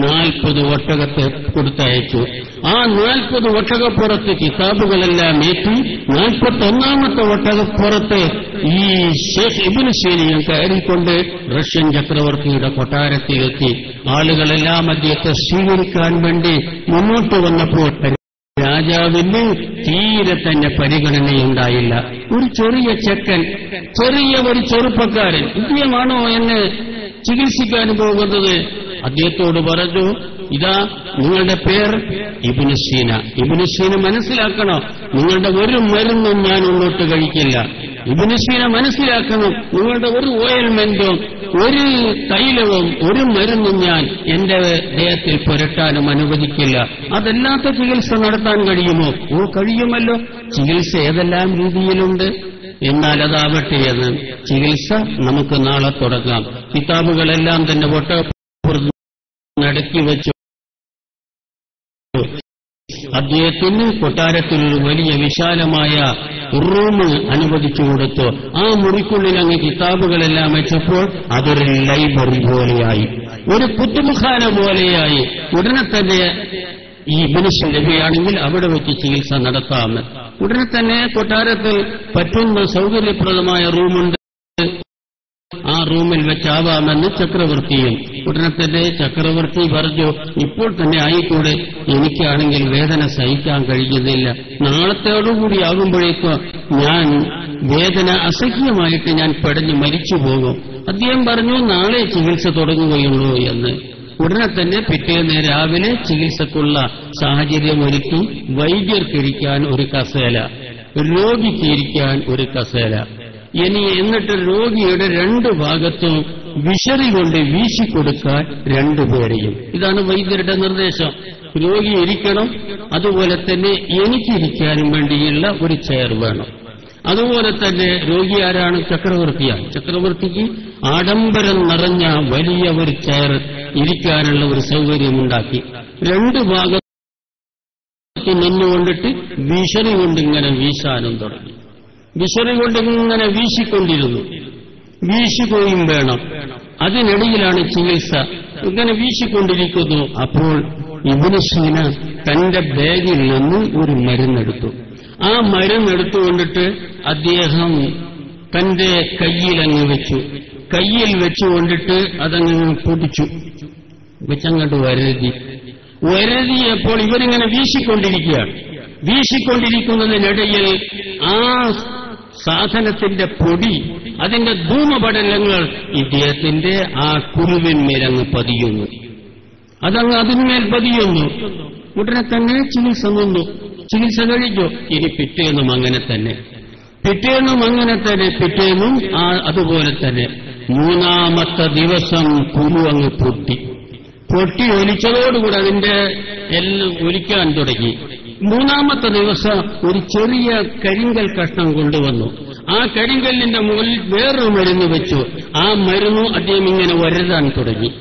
40 ഒട്ടകത്തെ കൊടുത്തയച്ചു. ആ 40 ഒട്ടകപ്പുറത്ത് കിതാബുകളെല്ലാം ഏറ്റി 41ാമത്തെ ഒട്ടകപ്പുറത്ത് ഈ ഷേഖ് ഇബ്നു സീനയും കയറിക്കൊണ്ട് റഷ്യൻ ചക്രവർത്തിയുടെ കൊട്ടാരത്തിലെത്തി. ആളുകളെല്ലാം അദ്ദേഹത്തെ സ്വീകരിക്കാൻ വേണ്ടി മുന്നോട്ട് വന്നപ്പോൾ രാജാവിന് തീരെ തന്നെ പരിഗണനയുണ്ടായില്ല. ഒരു ചെറിയ ചെക്കൻ, ഒരു ചെറുപ്പക്കാരൻ, ഇദ്ദേഹമാണോ എന്നെ ചികിത്സിക്കാൻ പോകുന്നത്? അദ്ദേഹത്തോട് പറഞ്ഞു, ഇതാ നിങ്ങളുടെ പേർ ഇബ്നു സീന. ഇബ്നു സീന മനസ്സിലാക്കണം, നിങ്ങളുടെ ഒരു മരുന്നും ഞാൻ ഉള്ളോട്ട് കഴിക്കില്ല. ഇബ്നു സീന മനസ്സിലാക്കണം, നിങ്ങളുടെ ഒരു ഓയിൽമെന്റും ഒരു തൈലവും ഒരു മരുന്നും ഞാൻ എന്റെ ദേഹത്തിൽ പുരട്ടാനും അനുവദിക്കില്ല. അതല്ലാത്ത ചികിത്സ നടത്താൻ കഴിയുമോ? കഴിയുമല്ലോ. ചികിത്സ ഏതെല്ലാം രീതിയിലുണ്ട്. എന്നാൽ അതാവട്ടെ എന്ന്. ചികിത്സ നമുക്ക് നാളെ തുടങ്ങാം. കിതാബുകളെല്ലാം തന്നെ നടക്കി വെച്ചു. അദ്ദേഹത്തിന് കൊട്ടാരത്തിൽ വലിയ വിശാലമായ റൂം അനുവദിച്ചു കൊടുത്തു. ആ മുറിക്കുള്ളിൽ അങ്ങ് കിതാബുകളെല്ലാം വെച്ചപ്പോൾ അതൊരു ലൈബ്രറി പോലെയായി, ഒരു കുത്തുബഖാന പോലെയായി. ഉടനെ തന്നെ ഈ മനുഷ്യൻ ലഭ്യമാണെങ്കിൽ അവിടെ വെച്ച് ചികിത്സ നടത്താമെന്ന്. ഉടനെ തന്നെ കൊട്ടാരത്തിൽ പറ്റുന്ന സൗകര്യപ്രദമായ റൂമുണ്ട്, ആ റൂമിൽ വെച്ചാവാമെന്ന് ചക്രവർത്തിയും. ഉടനെ തന്നെ ചക്രവർത്തി പറഞ്ഞു, ഇപ്പോൾ തന്നെ ആയിക്കൂടെ, എനിക്കാണെങ്കിൽ വേദന സഹിക്കാൻ കഴിയുന്നില്ല. നാളത്തോടുകൂടി ആകുമ്പോഴേക്കും ഞാൻ വേദന അസഹ്യമായിട്ട് ഞാൻ പെടഞ്ഞ് മരിച്ചു പോകും. അദ്ദേഹം പറഞ്ഞു, നാളെ ചികിത്സ തുടങ്ങുകയുള്ളൂ എന്ന്. ഉടനെ തന്നെ പിറ്റേന്ന് രാവിലെ ചികിത്സക്കുള്ള സാഹചര്യം ഒരുക്കി. വൈദ്യർക്കിരിക്കാൻ ഒരു കസേല, രോഗിക്കിരിക്കാൻ ഒരു കസേല. എന്നിട്ട് രോഗിയുടെ 2 ഭാഗത്തും വിശറി കൊണ്ട് വീശിക്കൊടുക്കാൻ 2 പേരെയും. ഇതാണ് വൈദ്യരുടെ നിർദ്ദേശം. രോഗി ഇരിക്കണം, അതുപോലെ തന്നെ എനിക്കിരിക്കാനും വേണ്ടിയുള്ള ഒരു ചെയർ വേണം. അതുപോലെ തന്നെ രോഗി ആരാണ്? ചക്രവർത്തിയാണ്. ചക്രവർത്തിക്ക് ആഡംബരം നിറഞ്ഞ വലിയ ഒരു ചെയർ ഇരിക്കാനുള്ള ഒരു സൗകര്യമുണ്ടാക്കി. 2 ഭാഗത്ത് നിന്നുകൊണ്ടിട്ട് വിശറി കൊണ്ടിങ്ങനെ വീശാനും തുടങ്ങി. വിശറി കൊണ്ടിങ്ങനെ വീശിക്കൊണ്ടിരുന്നു. വീശുകയും വേണം. അതിനിടയിലാണ് ചികിത്സ. ഇങ്ങനെ വീശിക്കൊണ്ടിരിക്കുന്നു. അപ്പോൾ ഇബ്നു സീന തന്റെ ബാഗിൽ നിന്ന് ഒരു മരുന്നെടുത്തു. ആ മരുന്നെടുത്തുകൊണ്ടിട്ട് അദ്ദേഹം തന്റെ കയ്യിലങ്ങ് വെച്ചു. കയ്യിൽ വെച്ചുകൊണ്ടിട്ട് അതങ്ങ് പൊടിച്ചു, വെച്ചങ്ങോട്ട് വരതിയപ്പോൾ ഇവരിങ്ങനെ വീശിക്കൊണ്ടിരിക്കുകയാണ്. വീശിക്കൊണ്ടിരിക്കുന്നതിനിടയിൽ ആ സാധനത്തിന്റെ പൊടി, അതിന്റെ ധൂമപടലങ്ങൾ ഇദ്ദേഹത്തിന്റെ ആ കുരുവിന്മേലങ്ങ് പതിയുന്നു. അതങ്ങ് അതിന്മേൽ പതിയുന്നു. ഉടനെ തന്നെ ചികിത്സ നിന്നു. ചികിത്സ കഴിഞ്ഞു. ഇനി പിറ്റേന്നും അങ്ങനെ തന്നെ, പിറ്റേന്നും അതുപോലെ തന്നെ. മൂന്നാമത്തെ ദിവസം കുരു അങ്ങ് പൊട്ടി ഒലിച്ചതോടുകൂടി അതിന്റെ എല്ലാം ഒലിക്കാൻ തുടങ്ങി. മൂന്നാമത്തെ ദിവസം ഒരു ചെറിയ കരിങ്കൽ കഷ്ണം കൊണ്ടുവന്നു. ആ കരിങ്കല്ലിന്റെ മുകളിൽ വേറൊരു മരുന്ന് വെച്ചു. ആ മരുന്ന് അദ്ദേഹം ഇങ്ങനെ വരതാൻ തുടങ്ങി.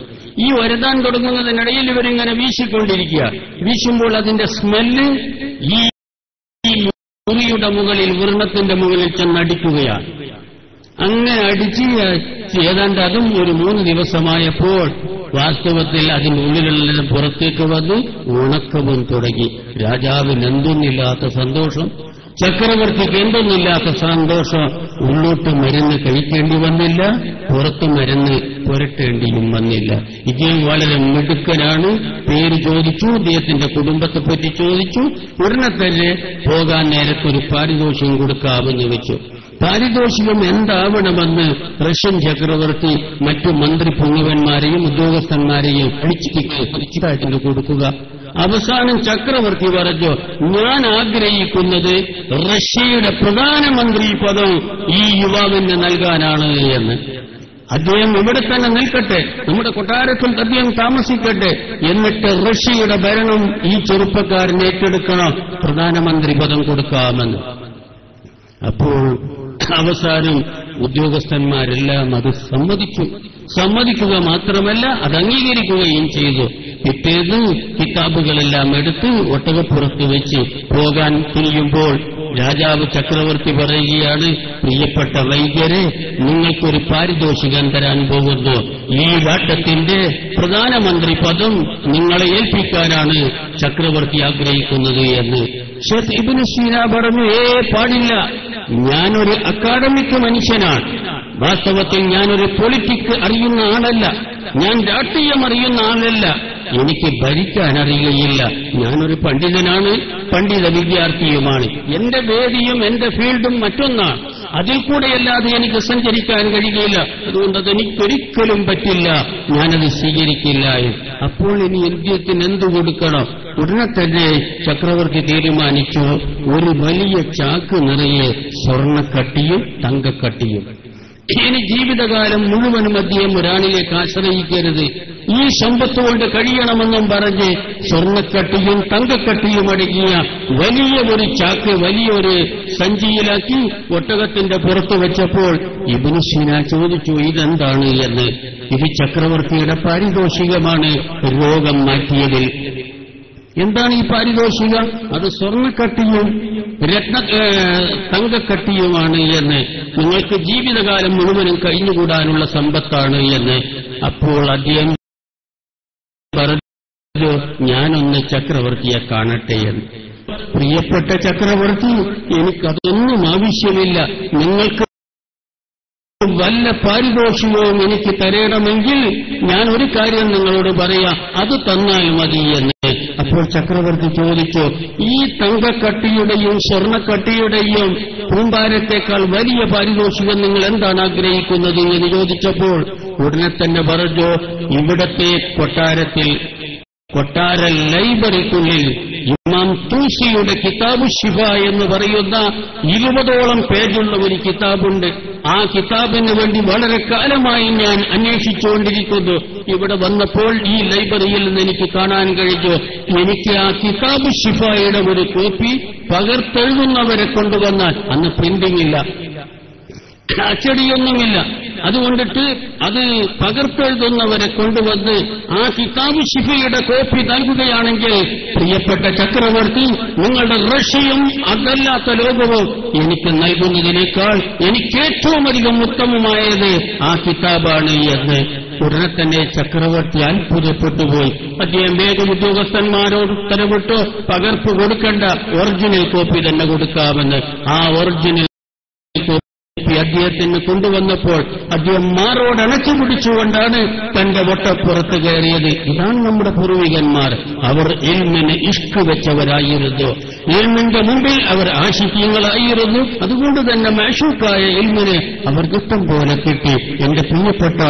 ഈ വരതാൻ തുടങ്ങുന്നതിനിടയിൽ ഇവരിങ്ങനെ വീശിക്കൊണ്ടിരിക്കുക. വീശുമ്പോൾ അതിന്റെ സ്മെല്ല് ഈ മുറിയുടെ മുകളിൽ, വൃണത്തിന്റെ മുകളിൽ ചെന്നടിക്കുകയാണ്. അങ്ങനെ അടിച്ച് ഏതാണ്ട് അതും ഒരു 3 ദിവസമായപ്പോൾ വാസ്തവത്തിൽ അതിന്റെ ഉള്ളിലുള്ള പുറത്തേക്ക് വന്ന് ഉണക്കവും തുടങ്ങി. രാജാവിന് എന്തൊന്നില്ലാത്ത സന്തോഷം, ചക്രവർത്തിക്ക് എന്തൊന്നില്ലാത്ത സന്തോഷം. ഉള്ളോട്ട് മരുന്ന് കഴിക്കേണ്ടി വന്നില്ല, പുറത്ത് മരുന്ന് പുരട്ടേണ്ടിയും വന്നില്ല. ഇദ്ദേഹം വളരെ മിടുക്കനാണ്. പേര് ചോദിച്ചു, അദ്ദേഹത്തിന്റെ കുടുംബത്തെപ്പറ്റി ചോദിച്ചു. ഉടനെ തന്നെ പോകാൻ നേരത്തൊരു പാരിതോഷികം കൊടുക്കാമെന്ന് വെച്ചു. പാരിതോഷികം എന്താവണമെന്ന് റഷ്യൻ ചക്രവർത്തി മറ്റു മന്ത്രി പുണ്യവന്മാരെയും ഉദ്യോഗസ്ഥന്മാരെയും അടിച്ചിട്ട് കൊടുക്കുക. അവസാനം ചക്രവർത്തി പറഞ്ഞു, ഞാൻ ആഗ്രഹിക്കുന്നത് റഷ്യയുടെ പ്രധാനമന്ത്രി പദം ഈ യുവാവിന് നൽകാനാണ് എന്ന്. അദ്ദേഹം ഇവിടെ തന്നെ നിൽക്കട്ടെ, നമ്മുടെ കൊട്ടാരത്തിൽ അദ്ദേഹം താമസിക്കട്ടെ, എന്നിട്ട് റഷ്യയുടെ ഭരണം ഈ ചെറുപ്പക്കാരൻ ഏറ്റെടുക്കണം, പ്രധാനമന്ത്രി പദം കൊടുക്കാമെന്ന്. അപ്പോൾ അവസാനം ഉദ്യോഗസ്ഥന്മാരെല്ലാം അത് സമ്മതിക്കുക മാത്രമല്ല അത് അംഗീകരിക്കുകയും ചെയ്തു. പിറ്റേന്ന് കിതാബുകളെല്ലാം എടുത്ത് ഒട്ടകപ്പുറത്ത് വെച്ച് പോകാൻ തിരിയുമ്പോൾ രാജാവ് ചക്രവർത്തി പറയുകയാണ്, പ്രിയപ്പെട്ട വൈദ്യരെ, നിങ്ങൾക്കൊരു പാരിതോഷികം തരാൻ പോകുന്നു. ഈ ഘട്ടത്തിന്റെ പ്രധാനമന്ത്രി പദം നിങ്ങളെ ഏൽപ്പിക്കാനാണ് ചക്രവർത്തി ആഗ്രഹിക്കുന്നത് എന്ന്. ഷേഖ് ഇബ്നു സീന പറഞ്ഞു, പാടില്ല, ഞാനൊരു അക്കാഡമിക് മനുഷ്യനാണ്. വാസ്തവത്തിൽ ഞാനൊരു പൊളിറ്റിക്സ് അറിയുന്ന ആളല്ല, ഞാൻ രാഷ്ട്രീയം അറിയുന്ന ആളല്ല, എനിക്ക് ഭരിക്കാൻ അറിയുകയില്ല. ഞാനൊരു പണ്ഡിതനാണ്, പണ്ഡിത വിദ്യാർത്ഥിയുമാണ്. എന്റെ വേദിയും എന്റെ ഫീൽഡും മറ്റൊന്നാണ്. അതിൽ കൂടെയല്ലാതെ എനിക്ക് സഞ്ചരിക്കാൻ കഴിയുകയില്ല. അതുകൊണ്ട് അതെനിക്കൊരിക്കലും പറ്റില്ല, ഞാനത് സ്വീകരിക്കില്ല. അപ്പോൾ ഇനി ഇന്ത്യത്തിന് എന്തു കൊടുക്കണം? ഉടനെ തന്നെ ചക്രവർത്തി തീരുമാനിച്ചു, ഒരു വലിയ ചാക്ക് നിറയെ സ്വർണ്ണക്കട്ടിയും തങ്കക്കട്ടിയും. ഇനി ജീവിതകാലം മുഴുവനും അദ്ദേഹം ഒരാളിലേക്ക് ആശ്രയിക്കരുത്, ഈ സമ്പത്ത് കൊണ്ട് കഴിയണമെന്നും പറഞ്ഞ് സ്വർണ്ണക്കട്ടിയും തങ്കക്കട്ടിയും അടങ്ങിയ വലിയ ഒരു ചാക്ക് വലിയൊരു സഞ്ചിയിലാക്കി ഒട്ടകത്തിന്റെ പുറത്ത് വെച്ചപ്പോൾ ഇബ്നു സീന ചോദിച്ചു, ഇതെന്താണ് എന്ന്. ഇത് ചക്രവർത്തിയുടെ പാരിതോഷികമാണ് രോഗം മാറ്റിയതിൽ. എന്താണ് ഈ പാരിതോഷികം? അത് സ്വർണ്ണക്കട്ടിയും തങ്കക്കട്ടിയുമാണ് എന്ന്. നിങ്ങൾക്ക് ജീവിതകാലം മുഴുവനും കഴിഞ്ഞുകൂടാനുള്ള സമ്പത്താണ് എന്ന്. അപ്പോൾ അദ്ദേഹം പറഞ്ഞു, ഞാനൊന്ന് ചക്രവർത്തിയെ കാണട്ടെ എന്ന്. പ്രിയപ്പെട്ട ചക്രവർത്തി, എനിക്കതൊന്നും ആവശ്യമില്ല. നിങ്ങൾക്ക് വല്ല പാരിതോഷികവും എനിക്ക് തരണമെങ്കിൽ ഞാൻ ഒരു കാര്യം നിങ്ങളോട് പറയാം, അത് തന്നാൽ മതി എന്ന്. അപ്പോൾ ചക്രവർത്തി ചോദിച്ചു, ഈ തങ്കക്കട്ടിയുടെയും സ്വർണ്ണക്കട്ടിയുടെയും കൂമ്പാരത്തേക്കാൾ വലിയ പാരിതോഷികം നിങ്ങൾ എന്താണ് ആഗ്രഹിക്കുന്നത് എന്ന് ചോദിച്ചപ്പോൾ ഉടനെ തന്നെ പറഞ്ഞു, ഇവിടത്തെ കൊട്ടാര ലൈബ്രറിക്കുള്ളിൽ ഇമാം തൂസിയുടെ കിതാബ് ശിഫ എന്ന് പറയുന്ന 20ഓളം പേജുള്ള ഒരു കിതാബുണ്ട്. ആ കിതാബിന് വേണ്ടി വളരെ കാലമായി ഞാൻ അന്വേഷിച്ചുകൊണ്ടിരിക്കുന്നു. ഇവിടെ വന്നപ്പോൾ ഈ ലൈബ്രറിയിൽ നിന്ന് എനിക്ക് കാണാൻ കഴിഞ്ഞു. എനിക്ക് ആ കിതാബ് ശിഫയുടെ ഒരു കോപ്പി പകർത്തെഴുതുന്നവരെ കൊണ്ടുവന്നാൽ, അന്ന് പ്രിന്റിംഗ് ഇല്ല, അച്ചടിയൊന്നുമില്ല, അതുകൊണ്ടിട്ട് അത് പകർത്തെഴുതുന്നവരെ കൊണ്ടുവന്ന് ആ കിതാബ് ശിഫയുടെ കോപ്പി നൽകുകയാണെങ്കിൽ പ്രിയപ്പെട്ട ചക്രവർത്തി, നിങ്ങളുടെ റഷ്യയും അതല്ലാത്ത ലോകവും എനിക്ക് നൽകുന്നതിനേക്കാൾ എനിക്ക് ഏറ്റവും അധികം ഉത്തമമായത് ആ കിതാബാണ് എന്ന്. ഉടനെ തന്നെ ചക്രവർത്തി അത്ഭുതപ്പെട്ടുപോയി. അദ്ദേഹം വേഗം ഉദ്യോഗസ്ഥന്മാരോട് ഉത്തരവിട്ടു, പകർപ്പ് കൊടുക്കേണ്ട, ഒറിജിനൽ കോപ്പി തന്നെ കൊടുക്കാമെന്ന്. ആ ഒറിജിനൽ അദ്ദേഹത്തിന് കൊണ്ടുവന്നപ്പോൾ അദ്ദേഹം മാറോട് അണച്ചു പിടിച്ചുകൊണ്ടാണ് തന്റെ ഒട്ടപ്പുറത്ത് കയറിയത്. ഇതാണ് നമ്മുടെ പൂർവികന്മാർ. അവർ ഇൽമിന് ഇഷ്ക് വെച്ചവരായിരുന്നു. ഇൽമിന്റെ മുമ്പിൽ അവർ ആശിക്യങ്ങളായിരുന്നു. അതുകൊണ്ട് തന്നെ മാഷൂക്കായ ഇൽമിന് അവർക്ക് ഇഷ്ടം പോലെ കിട്ടി. എന്റെ പ്രിയപ്പെട്ട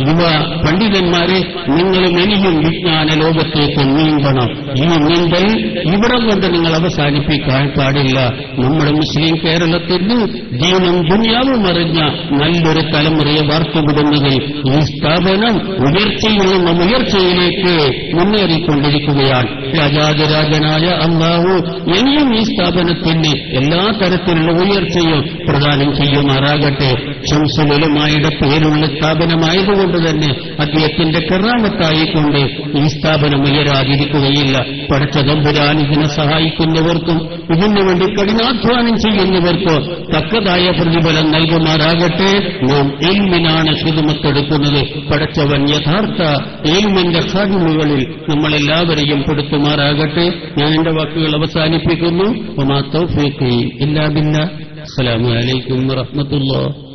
യുവ പണ്ഡിതന്മാരെ, നിങ്ങളും ഇനിയും വിജ്ഞാന ലോകത്തേക്ക് നീങ്ങണം. ഈ നീന്തൽ ഇവിടം കൊണ്ട് നിങ്ങൾ അവസാനിപ്പിക്കാൻ പാടില്ല. നമ്മുടെ മുസ്ലിം കേരളത്തിന് ദീനും ദുനിയാവും അറിഞ്ഞ നല്ലൊരു തലമുറയെ വാർത്തുവിടുന്നതിൽ ഈ സ്ഥാപനം ഉയർച്ചയിൽ നിന്നും ഉയർച്ചയിലേക്ക് മുന്നേറിക്കൊണ്ടിരിക്കുകയാണ്. രാജാതിരാജനായ അല്ലാഹു ഇനിയും ഈ സ്ഥാപനത്തിന് എല്ലാ തരത്തിലുള്ള ഉയർച്ചയും പ്രദാനം ചെയ്യുമാറാകട്ടെ. ശംസുൽ ഉലമായുടെ പേരുള്ള സ്ഥാപനമായതുകൊണ്ട് തന്നെ അദ്ദേഹത്തിന്റെ കറാമത്തായിക്കൊണ്ട് ഈ സ്ഥാപനം ഉയരാതിരിക്കുകയില്ല. പടച്ച തമ്പുരാൻ ഇതിനെ സഹായിക്കുന്നവർക്കും ഇതിനു വേണ്ടി കഠിനാധ്വാനം ചെയ്യുന്നവർക്കോ തക്കതായ പ്രതിഫലം നൽകുമാറാകട്ടെ. നാം ഇൽമിനാണ് ഹിദ്മത്തെടുക്കുന്നത്. പടച്ചവൻ യഥാർത്ഥ ഇൽമിന്റെ ഖാദിമുകളിൽ നമ്മളെല്ലാവരെയും പെടുത്തുമാറാകട്ടെ. ഞാൻ എന്റെ വാക്കുകൾ അവസാനിപ്പിക്കുന്നു. വമാ തൗഫീഖി ഇല്ലാ ബില്ലാഹ്. അസ്സലാമു അലൈക്കും വറഹ്മത്തുള്ളാഹി.